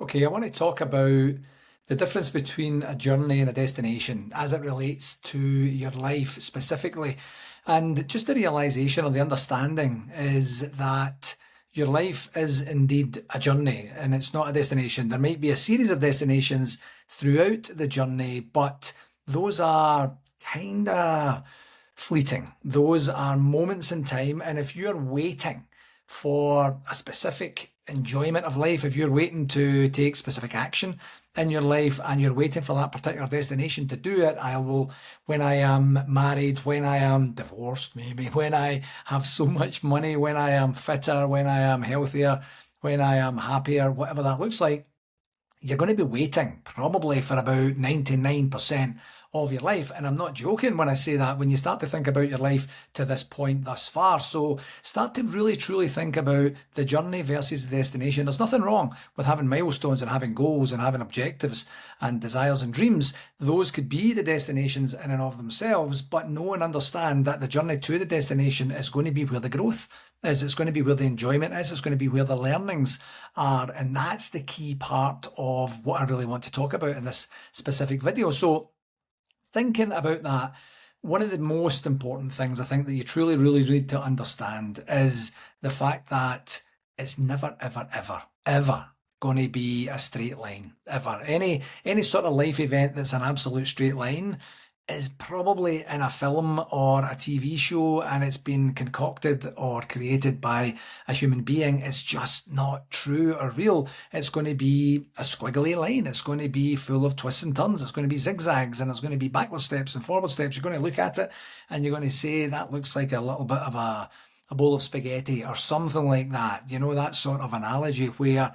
Okay, I want to talk about the difference between a journey and a destination as it relates to your life specifically. And just the realization or the understanding is that your life is indeed a journey and it's not a destination. There might be a series of destinations throughout the journey, but those are kind of fleeting. Those are moments in time. And if you're waiting for a specific enjoyment of life, if you're waiting to take specific action in your life and you're waiting for that particular destination to do it, when I am married, when I am divorced, maybe, when I have so much money, when I am fitter, when I am healthier, when I am happier, whatever that looks like, you're going to be waiting probably for about 99% of your life. And I'm not joking when I say that, when you start to think about your life to this point thus far. So start to really truly think about the journey versus the destination. There's nothing wrong with having milestones and having goals and having objectives and desires and dreams. Those could be the destinations in and of themselves, but know and understand that the journey to the destination is going to be where the growth is. It's going to be where the enjoyment is. It's going to be where the learnings are. And that's the key part of what I really want to talk about in this specific video. So thinking about that, one of the most important things I think that you truly, really need to understand is the fact that it's never, ever, ever, ever going to be a straight line, ever. Any sort of life event that's an absolute straight line is probably in a film or a TV show and it's been concocted or created by a human being. It's just not true or real. It's going to be a squiggly line. It's going to be full of twists and turns. It's going to be zigzags and there's going to be backward steps and forward steps. You're going to look at it and you're going to say that looks like a little bit of a bowl of spaghetti or something like that. You know, that sort of analogy where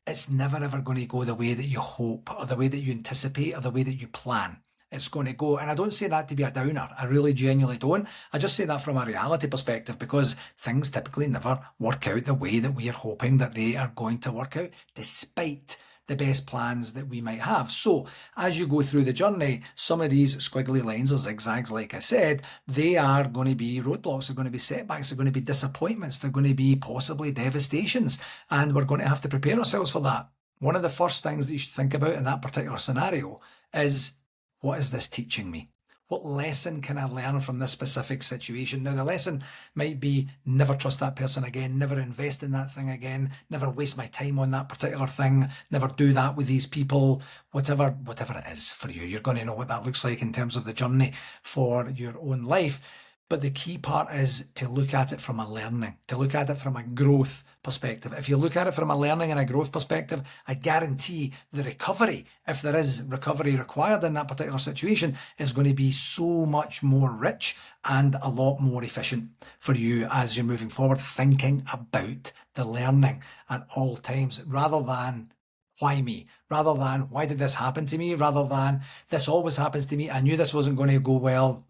it's never ever going to go the way that you hope or the way that you anticipate or the way that you plan it's going to go. And I don't say that to be a downer. I really genuinely don't. I just say that from a reality perspective because things typically never work out the way that we are hoping that they are going to work out, despite the best plans that we might have. So as you go through the journey, some of these squiggly lines or zigzags, like I said, they are going to be roadblocks, they're going to be setbacks, they're going to be disappointments, they're going to be possibly devastations, and we're going to have to prepare ourselves for that. One of the first things that you should think about in that particular scenario is, what is this teaching me? What lesson can I learn from this specific situation? Now, the lesson might be never trust that person again, never invest in that thing again, never waste my time on that particular thing, never do that with these people, whatever it is for you. You're going to know what that looks like in terms of the journey for your own life. But the key part is to look at it from a learning, to look at it from a growth perspective. If you look at it from a learning and a growth perspective, I guarantee the recovery, if there is recovery required in that particular situation, is going to be so much more rich and a lot more efficient for you as you're moving forward, thinking about the learning at all times, rather than why me? Rather than why did this happen to me? Rather than this always happens to me. I knew this wasn't going to go well.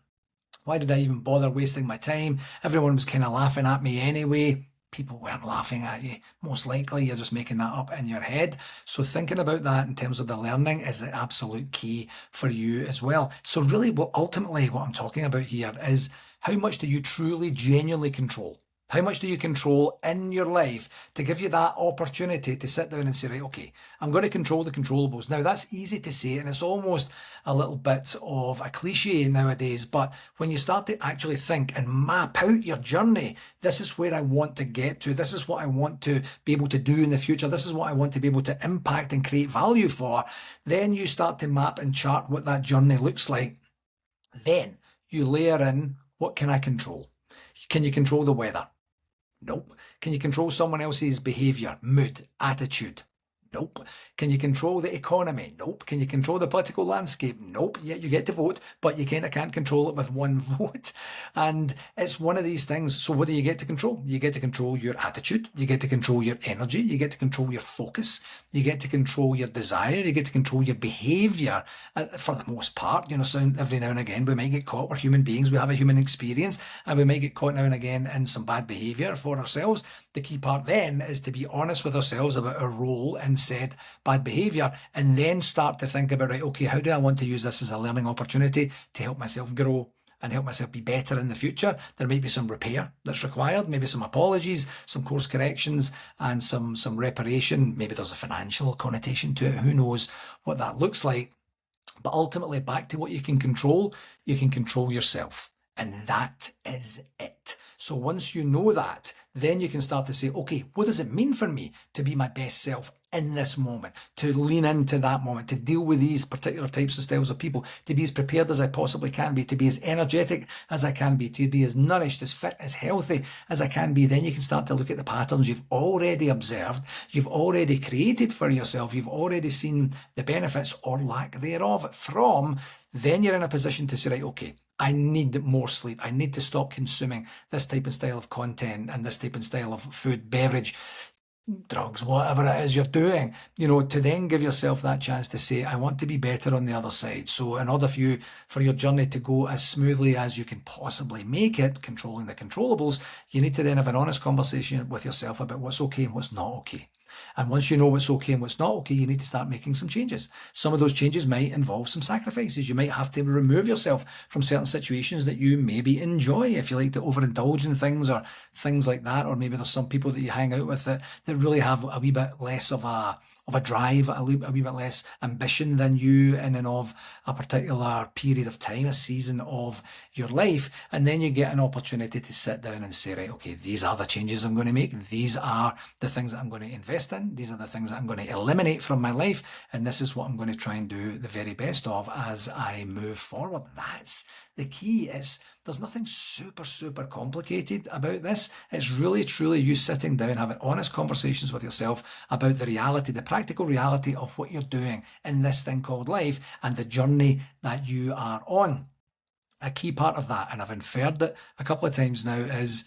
Why did I even bother wasting my time? Everyone was kind of laughing at me anyway. People weren't laughing at you. Most likely you're just making that up in your head. So thinking about that in terms of the learning is the absolute key for you as well. So really ultimately what I'm talking about here is, how much do you truly genuinely control? How much do you control in your life to give you that opportunity to sit down and say, right, okay, I'm going to control the controllables. Now, that's easy to say, and it's almost a little bit of a cliche nowadays, but when you start to actually think and map out your journey, this is where I want to get to, this is what I want to be able to do in the future, this is what I want to be able to impact and create value for, then you start to map and chart what that journey looks like. Then you layer in, what can I control? Can you control the weather? Nope. Can you control someone else's behaviour, mood, attitude? Nope. Can you control the economy? Nope. Can you control the political landscape? Nope. Yet you get to vote, but you kind of can't control it with one vote. And it's one of these things. So what do you get to control? You get to control your attitude. You get to control your energy. You get to control your focus. You get to control your desire. You get to control your behaviour for the most part. You know, so every now and again we might get caught. We're human beings. We have a human experience and we might get caught now and again in some bad behaviour for ourselves. The key part then is to be honest with ourselves about our role in said bad behaviour, and then start to think about, right, okay, how do I want to use this as a learning opportunity to help myself grow and help myself be better in the future, there might be some repair that's required, maybe some apologies, some course corrections, and some reparation. Maybe there's a financial connotation to it. Who knows what that looks like? But ultimately, back to what you can control yourself. And that is it. So once you know that, then you can start to say, okay, what does it mean for me to be my best self in this moment, to lean into that moment, to deal with these particular types of styles of people, to be as prepared as I possibly can be, to be as energetic as I can be, to be as nourished, as fit, as healthy as I can be. Then you can start to look at the patterns you've already observed, you've already created for yourself, you've already seen the benefits or lack thereof from. Then you're in a position to say, right, okay, I need more sleep. I need to stop consuming this type and style of content and this type and style of food, beverage, drugs, whatever it is you're doing, to then give yourself that chance to say, I want to be better on the other side. So in order for your journey to go as smoothly as you can possibly make it, controlling the controllables, you need to then have an honest conversation with yourself about what's okay and what's not okay. And once you know what's okay and what's not okay, you need to start making some changes. Some of those changes might involve some sacrifices. You might have to remove yourself from certain situations that you maybe enjoy, if you like to overindulge in things or things like that. Or maybe there's some people that you hang out with that really have a wee bit less of a drive, a wee bit less ambition than you in and of a particular period of time, a season of your life. And then you get an opportunity to sit down and say, right, okay, these are the changes I'm going to make. These are the things that I'm going to invest in. These are the things that I'm going to eliminate from my life. And this is what I'm going to try and do the very best of as I move forward. That's the key. There's nothing super, super complicated about this. It's really, truly you sitting down, having honest conversations with yourself about the reality, the practical reality of what you're doing in this thing called life and the journey that you are on. A key part of that, and I've inferred it a couple of times now, is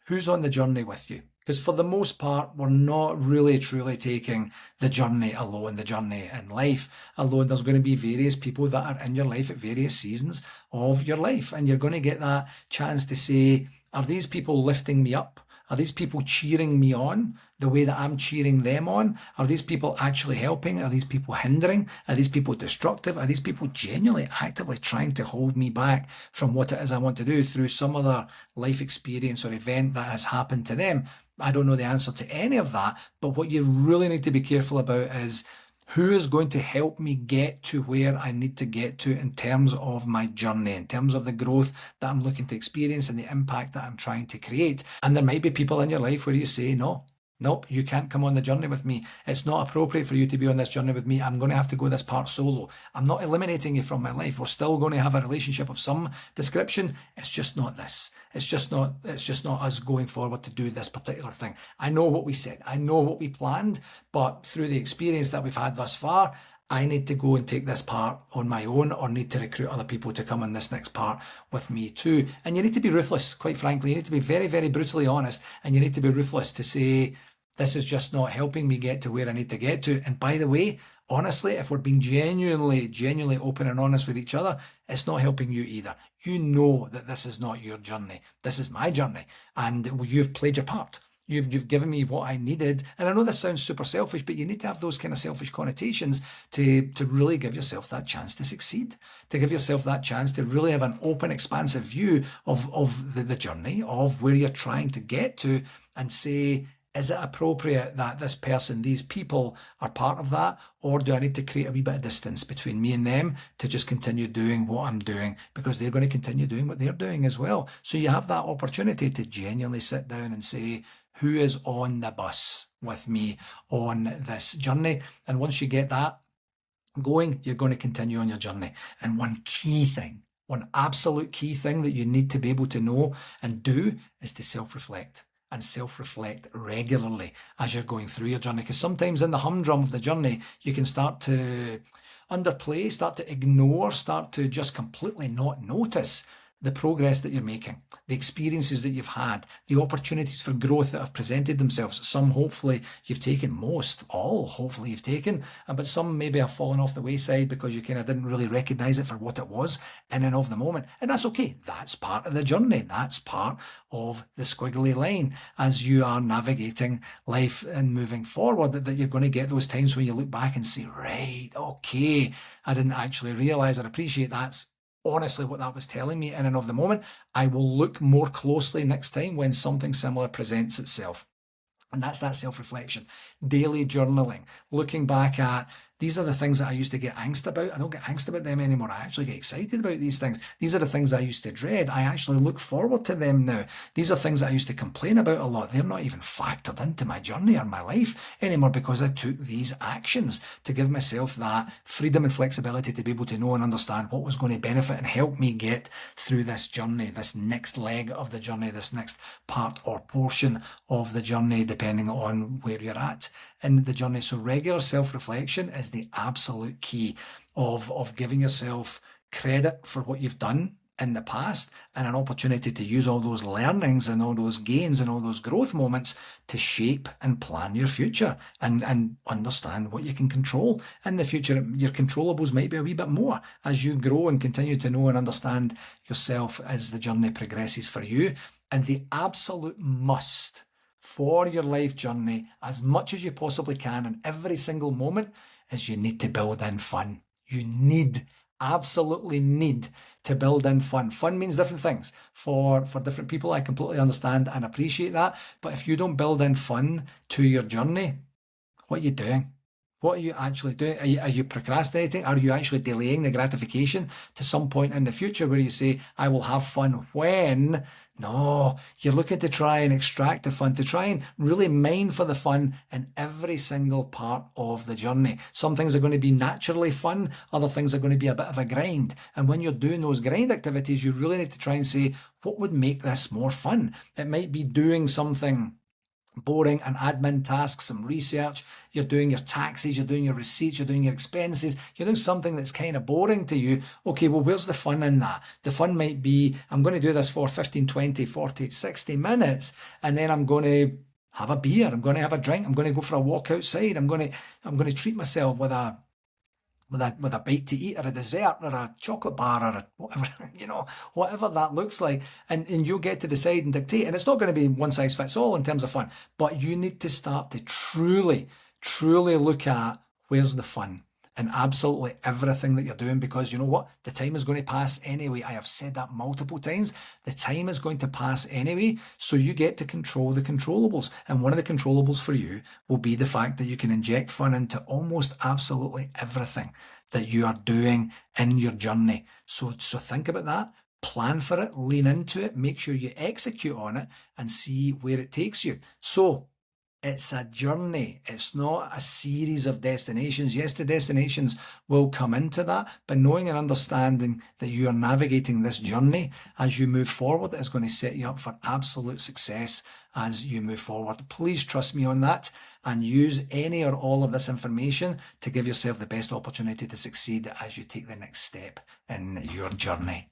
who's on the journey with you. Because for the most part, we're not really truly taking the journey alone, the journey in life alone. There's going to be various people that are in your life at various seasons of your life. And you're going to get that chance to say, are these people lifting me up? Are these people cheering me on the way that I'm cheering them on? Are these people actually helping? Are these people hindering? Are these people destructive? Are these people genuinely, actively trying to hold me back from what it is I want to do through some other life experience or event that has happened to them? I don't know the answer to any of that, but what you really need to be careful about is who is going to help me get to where I need to get to in terms of my journey, in terms of the growth that I'm looking to experience and the impact that I'm trying to create. And there might be people in your life where you say, nope, you can't come on the journey with me. It's not appropriate for you to be on this journey with me. I'm going to have to go this part solo. I'm not eliminating you from my life. We're still going to have a relationship of some description. It's just not this. It's just not us going forward to do this particular thing. I know what we said. I know what we planned, but through the experience that we've had thus far, I need to go and take this part on my own or need to recruit other people to come on this next part with me too. And you need to be ruthless, quite frankly. You need to be very, very brutally honest, and you need to be ruthless to say, this is just not helping me get to where I need to get to. And by the way, honestly, if we're being genuinely open and honest with each other, it's not helping you either. You know that this is not your journey. This is my journey. And you've played your part. You've given me what I needed. And I know this sounds super selfish, but you need to have those kind of selfish connotations to really give yourself that chance to succeed, to give yourself that chance to really have an open, expansive view of the journey, of where you're trying to get to, and say, is it appropriate that this person, these people are part of that? Or do I need to create a wee bit of distance between me and them to just continue doing what I'm doing? Because they're going to continue doing what they're doing as well. So you have that opportunity to genuinely sit down and say, who is on the bus with me on this journey? And once you get that going, you're going to continue on your journey. And one absolute key thing that you need to be able to know and do is to self-reflect. And self-reflect regularly as you're going through your journey. Because sometimes in the humdrum of the journey, you can start to underplay, start to ignore, start to just completely not notice the progress that you're making, the experiences that you've had, the opportunities for growth that have presented themselves. Some hopefully you've taken, all hopefully you've taken, but some maybe have fallen off the wayside because you kind of didn't really recognize it for what it was in and of the moment. And that's okay. That's part of the journey. That's part of the squiggly line as you are navigating life and moving forward, that you're going to get those times when you look back and say, right, okay, I didn't actually realize or appreciate honestly what that was telling me in and of the moment. I will look more closely next time when something similar presents itself. And that's that self-reflection, daily journaling, looking back at these are the things that I used to get angst about. I don't get angst about them anymore. I actually get excited about these things. These are the things I used to dread. I actually look forward to them now. These are things that I used to complain about a lot. They're not even factored into my journey or my life anymore because I took these actions to give myself that freedom and flexibility to be able to know and understand what was going to benefit and help me get through this journey, this next leg of the journey, this next part or portion of the journey, depending on where you're at in the journey. So regular self-reflection is the absolute key of giving yourself credit for what you've done in the past and an opportunity to use all those learnings and all those gains and all those growth moments to shape and plan your future and understand what you can control in the future. Your controllables might be a wee bit more as you grow and continue to know and understand yourself as the journey progresses for you. And the absolute must for your life journey, as much as you possibly can in every single moment, is you need to build in fun. You absolutely need to build in fun. Fun means different things for different people. I completely understand and appreciate that. But if you don't build in fun to your journey, what are you doing? What are you actually doing? Are you procrastinating? Are you actually delaying the gratification to some point in the future where you say, I will have fun when? No, you're looking to try and extract the fun, to try and really mine for the fun in every single part of the journey. Some things are going to be naturally fun. Other things are going to be a bit of a grind. And when you're doing those grind activities, you really need to try and say, what would make this more fun? It might be doing something boring, an admin task, some research, you're doing your taxes, you're doing your receipts, you're doing your expenses, you're doing something that's kind of boring to you. Okay, well, where's the fun in that? The fun might be, I'm going to do this for 15, 20, 40, 60 minutes, and then I'm going to have a beer, I'm going to have a drink, I'm going to go for a walk outside, I'm going to treat myself with a bite to eat or a dessert or a chocolate bar or a whatever, whatever that looks like. And you'll get to decide and dictate. And it's not going to be one size fits all in terms of fun, but you need to start to truly look at where's the fun in absolutely everything that you're doing, because you know what? The time is going to pass anyway. I have said that multiple times. The time is going to pass anyway, so you get to control the controllables. And one of the controllables for you will be the fact that you can inject fun into almost absolutely everything that you are doing in your journey. So think about that. Plan for it, lean into it, make sure you execute on it and see where it takes you. So it's a journey. It's not a series of destinations. Yes, the destinations will come into that, but knowing and understanding that you are navigating this journey as you move forward is going to set you up for absolute success as you move forward. Please trust me on that and use any or all of this information to give yourself the best opportunity to succeed as you take the next step in your journey.